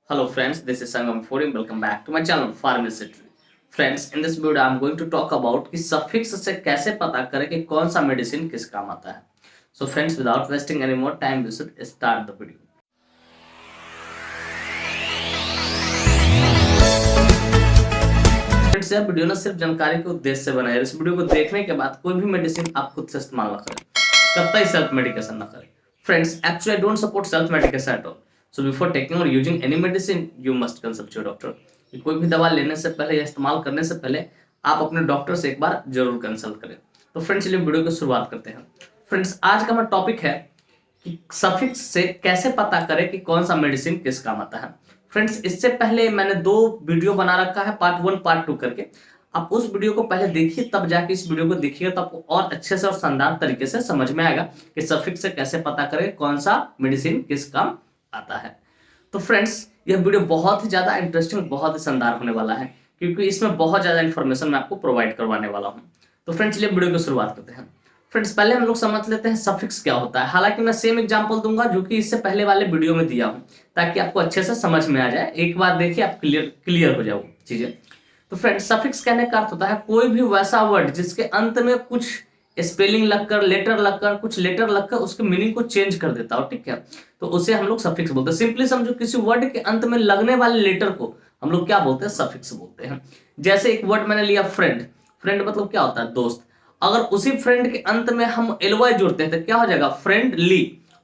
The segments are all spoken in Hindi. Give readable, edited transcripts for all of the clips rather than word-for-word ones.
Hello friends, this is Sangam Forum. Welcome back to my channel Pharmacy. Friends, in this video I am going to talk about कि suffix से कैसे पता करें कि कौन सा medicine किस काम आता है. So friends, without wasting any more time, we should start the video. Friends, यह वीडियो ना सिर्फ जानकारी के उद्देश्य से बनाया है. इस वीडियो को देखने के बाद कोई भी मेडिसिन आप खुद से इस्तेमाल न करें, कतई सेल्फ मेडिकेशन न करें. Friends, actually I don't support self medication at all. So before taking or using any medicine, you must consult your doctor. कोई भी दवा लेने से पहले या इस्तेमाल करने से पहले आप अपने डॉक्टर से एक बार जरूर कंसल्ट करें. तो फ्रेंड्स, चलिए वीडियो की शुरुआत करते हैं. फ्रेंड्स, आज का हमारा टॉपिक है कि सफिक्स से कैसे पता करें कि कौन सा मेडिसिन किस काम आता है. फ्रेंड्स, इससे पहले मैंने 2 वीडियो बना रखा है, पार्ट 1 पार्ट 2 करके. आप उस वीडियो को पहले देखिए, तब जाके इस वीडियो को देखिएगा तो आपको और अच्छे से और शानदार तरीके से समझ में आएगा कि सफिक्स से कैसे पता करें कौन सा मेडिसिन किस काम आता है. तो फ्रेंड्स, यह वीडियो बहुत ही ज्यादा इंटरेस्टिंग, बहुत ही शानदार होने वाला है, क्योंकि इसमें बहुत ज्यादा इन्फॉर्मेशन मैं आपको प्रोवाइड करवाने वाला हूं. तो फ्रेंड्स, चलिए वीडियो की शुरुआत करते हैं. फ्रेंड्स, पहले हम लोग समझ लेते हैं सफिक्स क्या होता है. हालांकि मैं सेम एग्जांपल दूंगा जो कि इससे पहले वाले वीडियो में दिया हूं, ताकि आपको अच्छे से समझ में आ जाए. एक बार देखिए, आप क्लियर हो जाओ चीजें. तो फ्रेंड्स, सफिक्स कहने का अर्थ होता है कोई भी वैसा वर्ड जिसके अंत में कुछ स्पेलिंग लगकर, लेटर लगकर, कुछ लेटर लगकर उसके मीनिंग को चेंज कर देता हो. ठीक है, तो उसे हम लोग सफिक्स बोलते हैं. सिंपली समझो, किसी वर्ड के अंत में लगने वाले लेटर को हम लोग क्या बोलते हैं? सफिक्स बोलते हैं. जैसे एक वर्ड मैंने लिया फ्रेंड. फ्रेंड मतलब क्या होता है? दोस्त. अगर उसी फ्रेंड के अंत में हम एलवाई जोड़ते हैं तो क्या हो जाएगा? फ्रेंडली.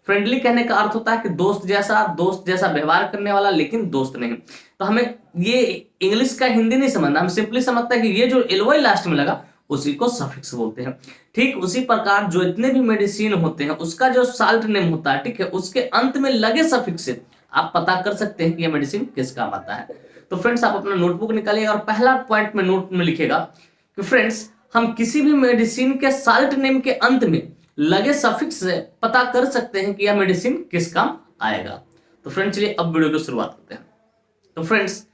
फ्रेंडली कहने का अर्थ होता है कि दोस्त जैसा व्यवहार करने वाला, लेकिन दोस्त नहीं. तो हमें ये इंग्लिश का हिंदी नहीं समझना, हम सिंपली समझते हैं कि ये जो एलवाई लास्ट में लगा उसी को सफिक्स बोलते हैं. ठीक उसी प्रकार जो इतने भी मेडिसिन होते हैं उसका जो साल्ट नेम होता है, ठीक है, उसके अंत में लगे सफिक्स से आप पता कर सकते हैं कि ये मेडिसिन किस काम आता है. तो फ्रेंड्स, आप अपना नोटबुक निकालिए और पहला पॉइंट में नोट में लिखेगा कि फ्रेंड्स, हम किसी भी मेडिसिन के साल्ट नेम के अंत में लगे सफिक्स से पता कर सकते हैं कि यह मेडिसिन किस काम आएगा. तो फ्रेंड्स, चलिए अब वीडियो की शुरुआत करते हैं. तो फ्रेंड्स,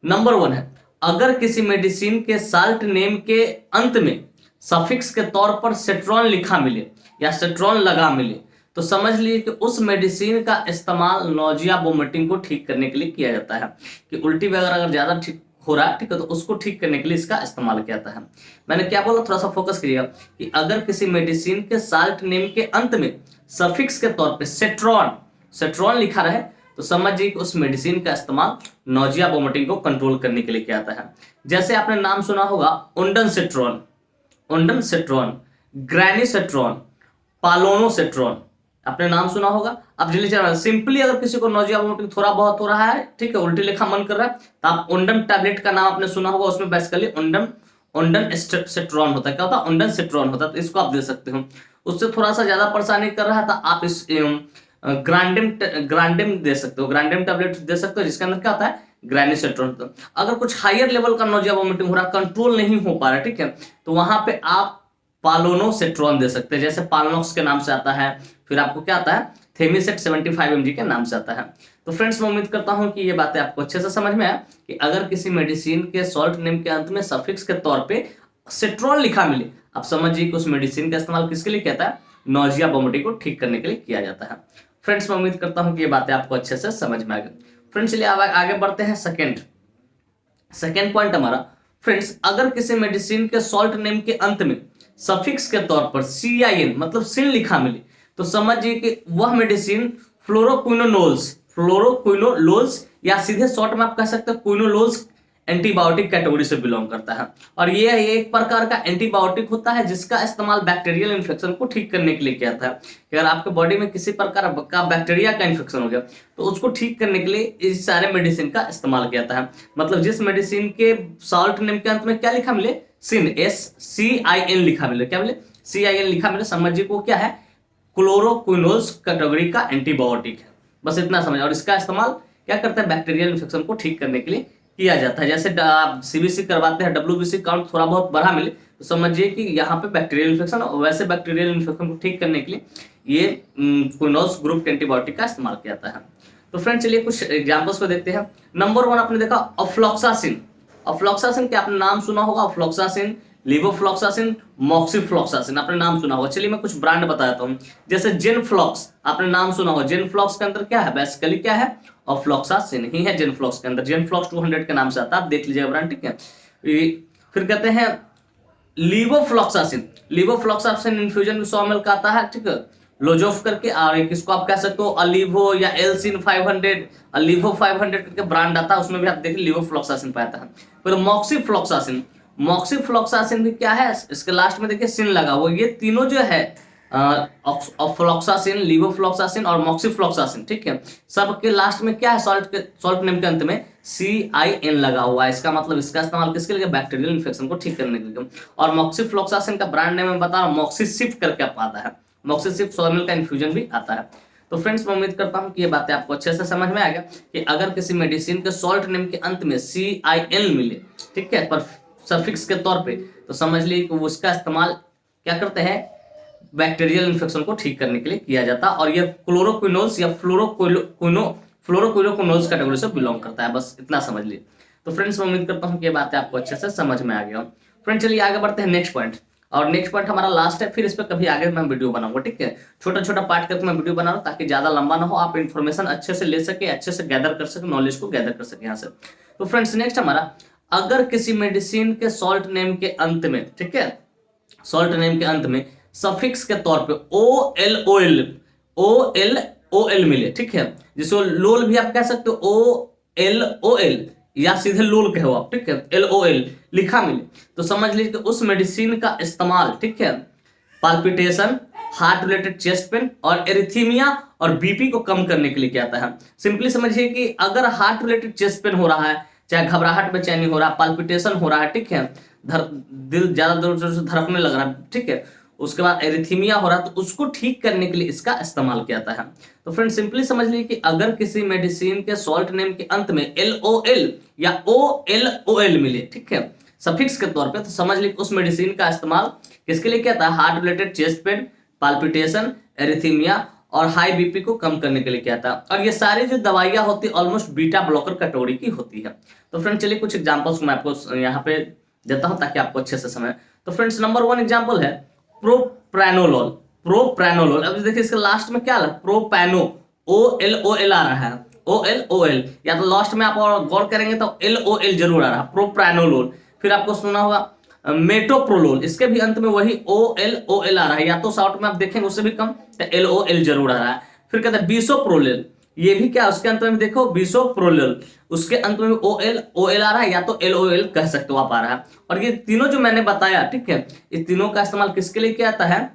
नंबर 1 है, अगर किसी मेडिसिन के साल्ट नेम के अंत में सफिक्स के तौर पर सेट्रॉन लिखा मिले या सेट्रॉन लगा मिले तो समझ लीजिए कि उस मेडिसिन का इस्तेमाल नोजिया वोमिटिंग को ठीक करने के लिए किया जाता है. कि उल्टी वगैरह अगर ज्यादा ठीक हो रहा है, ठीक है, तो उसको ठीक करने के लिए इसका इस्तेमाल किया जाता है. मैंने क्या बोला, थोड़ा सा फोकस कीजिएगा कि अगर किसी मेडिसिन के साल्ट नेम के अंत में सफिक्स के तौर पर सेट्रॉन लिखा रहे तो समझिए कि उस मेडिसिन का इस्तेमाल नोजिया वोमिटिंग को कंट्रोल करने के लिए किया जाता है. जैसे आपने नाम सुना होगा ओंडन सेट्रॉन, ग्रैनीसेट्रॉन, पालोनोसेट्रॉन, आपने नाम सुना होगा. अब जल्दी सिंपली अगर किसी को नोजिया वोमिटिंग थोड़ा बहुत हो रहा है, ठीक है, उल्टी लेखा मन कर रहा है, तो आप ओंडन टैबलेट का नाम आपने सुना होगा. उसमें बेसिकली ओंडन सेट्रॉन होता है. क्या होता है? ओंडन सेट्रॉन होता है. तो इसको आप दे सकते हो. उससे थोड़ा सा ज्यादा परेशानी कर रहा है तो आप इस ग्रांडेम दे सकते हो. ग्रांडेम टैबलेट दे सकते हो जिसके अंदर क्या होता है? ग्रैनीसेट्रॉन. अगर कुछ हायर लेवल का नोजिया वोमिटिंग हो रहा, कंट्रोल नहीं हो पा रहा, ठीक है, तो वहां पे आप पालोनोसेट्रॉन दे सकते हैं. जैसे पालोनॉक्स के नाम से आता है, फिर आपको क्या आता है? थेमिसेट 75 mg के नाम से आता है. तो फ्रेंड्स, मैं उम्मीद करता हूं कि ये बातें आपको अच्छे से समझ में आए कि अगर किसी मेडिसिन के सॉल्ट नेम के अंत में सफिक्स के तौर पे सेट्रॉन लिखा मिले, आप समझिए कि उस मेडिसिन का इस्तेमाल किसके लिए किया जाता है? नोजिया वोमिटिंग को ठीक करने के लिए किया जाता है. फ्रेंड्स, मैं उम्मीद करता हूं कि ये बातें आपको अच्छे से समझ में आ गई. फ्रेंड्स, चलिए आगे बढ़ते हैं. सेकेंड पॉइंट हमारा, फ्रेंड्स, अगर किसी मेडिसिन के सॉल्ट नेम के अंत में सफिक्स के तौर पर CIN मतलब सिन लिखा मिले तो समझिए कि वह मेडिसिन फ्लोरोक्विनोलोल्स या सीधे शॉर्ट में आप कह सकते हैं क्विनोलोल्स एंटीबायोटिक कैटेगरी से बिलोंग करता है. और ये एक प्रकार का एंटीबायोटिक होता है जिसका इस्तेमाल बैक्टीरियल इन्फेक्शन को ठीक करने के लिए किया जाता है. अगर आपके बॉडी में किसी प्रकार का बैक्टीरिया का इन्फेक्शन हो गया तो उसको ठीक करने के लिए इस सारे मेडिसिन का इस्तेमाल किया जाता है. मतलब जिस मेडिसिन के सॉल्ट नेम के अंत में क्या लिखा मिले? सिन, SCIN लिखा मिले. क्या मिले? CIN लिखा मिले. समझिए को क्या है? क्लोरोक्विनोल्स कैटेगरी का एंटीबायोटिक है. बस इतना समझ. और इसका इस्तेमाल क्या करता है? बैक्टीरियल इन्फेक्शन को ठीक करने के लिए किया जाता है. जैसे आप CBC करवाते हैं, WBC काउंट थोड़ा बहुत बढ़ा मिले तो समझिए कि यहाँ पे बैक्टीरियल इन्फेक्शन, वैसे बैक्टीरियल इन्फेक्शन को ठीक करने के लिए ये क्विनोस ग्रुप के एंटीबायोटिक का इस्तेमाल किया जाता है. तो फ्रेंड्स, चलिए कुछ एग्जांपल्स को देखते हैं. नंबर 1 आपने देखा अफ्लॉक्सासिन. क्या आपने नाम सुना होगा? अफ्लॉक्सासिन, लिवोफ्लॉक्सासिन, मॉक्सीफ्लॉक्सासिन, आपने नाम सुना होगा। चलिए मैं कुछ ब्रांड बताता हूँ, जैसे जेनफ्लॉक्स, आपने नाम सुना होगा। जेनफ्लॉक्स के अंदर क्या है, बेसिकली क्या है, और फ्लॉक्सासिन ही है जेनफ्लॉक्स के अंदर। जेनफ्लॉक्स 200 के नाम से आता है, आप देख लीजिएगा ब्रांड, ठीक है। फिर कहते हैं लिवोफ्लॉक्सासिन, लिवोफ्लॉक्सासिन इन्फ्यूजन में 100 ml का आता है, ठीक है, लोजोफ करके। और एक इसको आप कह सकते हो अलीवो या एल्सिन 500, अलीवो 500 करके ब्रांड आता है, उसमें भी आप देखिए लिवोफ्लॉक्सासिन पाता है। फिर मॉक्सीफ्लॉक्सासिन, मॉक्सीफ्लॉक्सासिन भी क्या है, इसके लास्ट में देखिए सिन लगा हुआ। ये तीनों जो है फ्लॉक्सासिन, लिवोफ्लॉक्सासिन और मॉक्सीफ्लॉक्सासिन, ठीक है, सबके लास्ट में क्या है, सॉल्ट नेम के अंत में CIN लगा हुआ है। इसका मतलब इसका इस्तेमाल किसके लिए, बैक्टीरियल इन्फेक्शन को ठीक करने के लिए। और मॉक्सीफ्लॉक्सासिन का ब्रांड नेम मैं बता रहा हूँ, मॉक्सीसिप करके आता है, मॉक्सीसिप 100 ml का इन्फ्यूजन भी आता है। तो फ्रेंड्स मैं उम्मीद करता हूँ कि ये बातें आपको अच्छे से समझ में आ गया कि अगर किसी मेडिसिन के सॉल्ट नेम के अंत में CIN मिले, ठीक है, पर सफिक्स के तौर पे, तो समझ लीजिए कि उसका इस्तेमाल क्या करते हैं, बैक्टीरियल इन्फेक्शन को ठीक करने के लिए किया जाता है। और ये क्लोरोक्विनोल्स या फ्लोरोक्विनोल्स कैटेगरी से बिलोंग करता है, बस इतना समझ लीजिए। तो फ्रेंड्स मैं उम्मीद करता हूँ कि ये बातें आपको अच्छे से समझ में आ गया। फ्रेंड्स चलिए आगे बढ़ते हैं नेक्स्ट पॉइंट, और नेक्स्ट पॉइंट हमारा लास्ट है, फिर इस पर कभी आगे मैं वीडियो बनाऊंगा, ठीक है। छोटा छोटा पार्ट करके मैं वीडियो बना रहा हूँ ताकि ज्यादा लंबा ना हो, आप इन्फॉर्मेशन अच्छे से ले सके, अच्छे से गैदर कर सके, नॉलेज को गैदर कर सके यहाँ से। तो फ्रेंड्स नेक्स्ट हमारा, अगर किसी मेडिसिन के सॉल्ट नेम के अंत में, ठीक है, सॉल्ट नेम के अंत में सफिक्स के तौर पे OLOL मिले, ठीक है, जिसको लोल भी आप कह सकते हो, OLOL, या सीधे लोल कहो आप, ठीक है, LOL लिखा मिले, तो समझ लीजिए कि उस मेडिसिन का इस्तेमाल, ठीक है, palpitation, heart related chest pen और एरिथीमिया और बीपी को कम करने के लिए किया जाता है। सिंपली समझिए कि अगर हार्ट रिलेटेड चेस्ट पेन हो रहा है, चाहे घबराहट बेचैनी हो रहा है, पाल्पिटेशन हो रहा है, ठीक है, दिल ज्यादा जोर से धड़कने लग रहा है, ठीक है, उसके बाद एरिथीमिया हो रहा है, तो उसको ठीक करने के लिए इसका इस्तेमाल किया जाता है। तो फ्रेंड सिंपली समझ लीजिए कि अगर किसी मेडिसिन के सॉल्ट नेम के अंत में LOL या OLOL मिले, ठीक है, सफिक्स के तौर पे, तो समझ लीजिए उस मेडिसिन का इस्तेमाल किसके लिए किया था, heart related chest pain, palpitation, arrhythmia और हाई बीपी को कम करने के लिए किया था। और ये सारी जो दवाइयां होती है ऑलमोस्ट बीटा ब्लॉकर कैटेगरी की होती है। तो फ्रेंड चलिए कुछ एग्जांपल्स मैं आपको यहाँ पे देता हूं ताकि आपको अच्छे से समझ। तो फ्रेंड्स नंबर 1 एग्जांपल है प्रोप्रानोलोल, प्रोप्रानोलोल। अब देखिए इसके लास्ट में क्या है, प्रोपैनो, OLOL आ रहा है, OLOL, या तो लास्ट में आप और गौर करेंगे तो LOL जरूर आ रहा है, प्रोप्रानोलोल। फिर आपको सुना होगा मेटोप्रोलोल, इसके भी अंत में वही OLOL आ रहा है, या तो शॉर्ट में आप देखेंगे उससे भी कम तो LOL जरूर आ रहा है। फिर कहते हैं बिसोप्रोलोल, ये भी क्या, उसके अंत में देखो बिसोप्रोलोल, उसके अंत में OLOL आ रहा है, या तो LOL कह सकते हो आप आ रहा है। और ये तीनों जो मैंने बताया, ठीक है, इस तीनों का इस्तेमाल किसके लिए किया जाता है,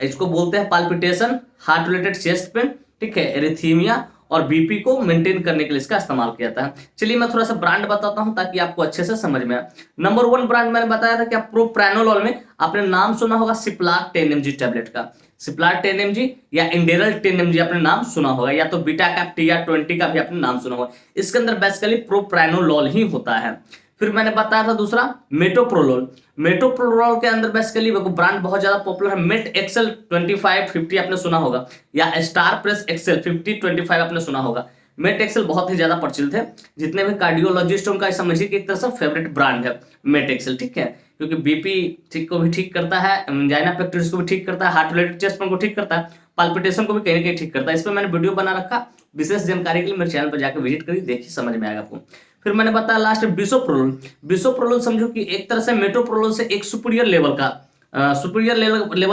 इसको बोलते हैं palpitation, heart related chest pen, ठीक है, एरिथीमिया और बीपी को मेंटेन करने के लिए इसका इस्तेमाल किया जाता है। चलिए मैं थोड़ा सा ब्रांड बताता हूं ताकि आपको अच्छे से समझ में आए। नंबर 1 ब्रांड मैंने बताया था कि प्रोप्रानोलोल में आपने नाम सुना होगा सिप्लाक 10 mg टैबलेट का, सिप्लाक 10 mg या इंडेरल 10 mg आपने नाम सुना होगा, या तो बीटा कैप TR20 का भी आपने नाम सुना होगा। इसके अंदर बेसिकली प्रोप्रानोलोल ही होता है। फिर मैंने बताया था दूसरा मेटोप्रोलोल, मेटोप्रोलोल के अंदर बेसिकली ब्रांड बहुत ज्यादा पॉपुलर है, मेट एक्सेल 2550 आपने सुना होगा, या स्टार प्रेस एक्सेल 5025 आपने सुना होगा। मेट एक्सेल बहुत ही ज्यादा प्रचलित है, जितने भी कार्डियोलॉजिस्ट उनका समझिए कि एक तरह से फेवरेट ब्रांड है मेट एक्सेल, ठीक है, क्योंकि बीपी ठीक को भी ठीक करता है, एंजाइना पेक्टोरिस को भी ठीक करता है, हार्ट रिलेटेड चेस्ट पेन को ठीक करता है, पाल्पिटेशन को भी कहीं ना कहीं ठीक करता है। इस पर मैंने वीडियो बना रखा, विशेष जानकारी के लिए मेरे चैनल पर जाकर विजिट करिए, देखिए समझ में आएगा आपको। फिर मैंने बताया लास्ट बिसोप्रोलोल, बिसोप्रोलोल समझो कि एक तरह से मेटोप्रोलोल से एक सुपीरियर लेवल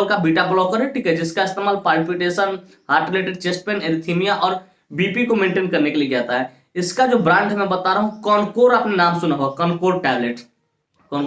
का बीटा ब्लॉकर है, ठीक है, जिसका इस्तेमाल palpitation, heart related chest pain, arrhythmia और बीपी को मेंटेन करने के लिए किया जाता है। इसका जो ब्रांड है मैं बता रहा हूँ कॉनकोर, आपने नाम सुना होगा कॉनकोर टैबलेट,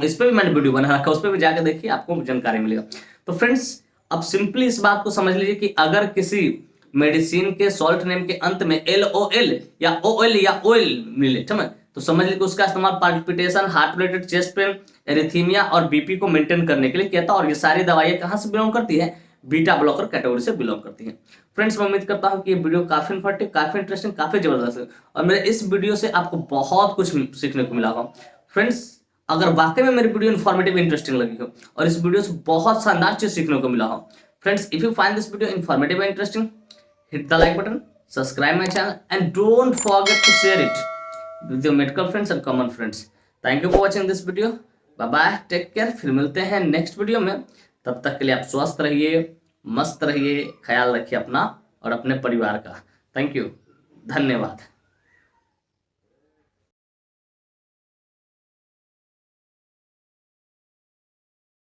इस पे भी मैंने वीडियो बना रखा, उस पर भी जाकर देखिए आपको जानकारी मिलेगा। तो फ्रेंड्स अब सिंपली इस बात को समझ लीजिए कि अगर किसी मेडिसिन के सॉल्ट नेम के अंत में LOL या OL या OL मिले, ठीक है, तो समझ लीजिए उसका इस्तेमाल palpitation, heart related chest pain, arrhythmia और बीपी को मेंटेन करने के लिए किया था। और ये सारी दवाइयां कहां से बिलोंग करती है, बीटा ब्लॉकर कैटेगरी से बिलोंग करती है। फ्रेंड्स मैं उम्मीद करता हूं कि ये वीडियो काफी इंफॉर्मेटिव, काफी इंटरेस्टिंग, काफी जबरदस्त है, और मेरे इस वीडियो से आपको बहुत कुछ सीखने को मिला होगा। फ्रेंड्स अगर वाकई में मेरी वीडियो इन्फॉर्मेटिव इंटरेस्टिंग लगी हो और इस वीडियो से बहुत शानदार चीज सीखने को मिला हो, friends if you find this video informative and interesting, hit the like button, subscribe my channel, and don't forget to share it with your medical friends and common friends. Thank you for watching this video. Bye bye, take care. फिर मिलते हैं नेक्स्ट वीडियो में। तब तक के लिए आप स्वस्थ रहिए, मस्त रहिए, ख्याल रखिए अपना और अपने परिवार का। थैंक यू, धन्यवाद।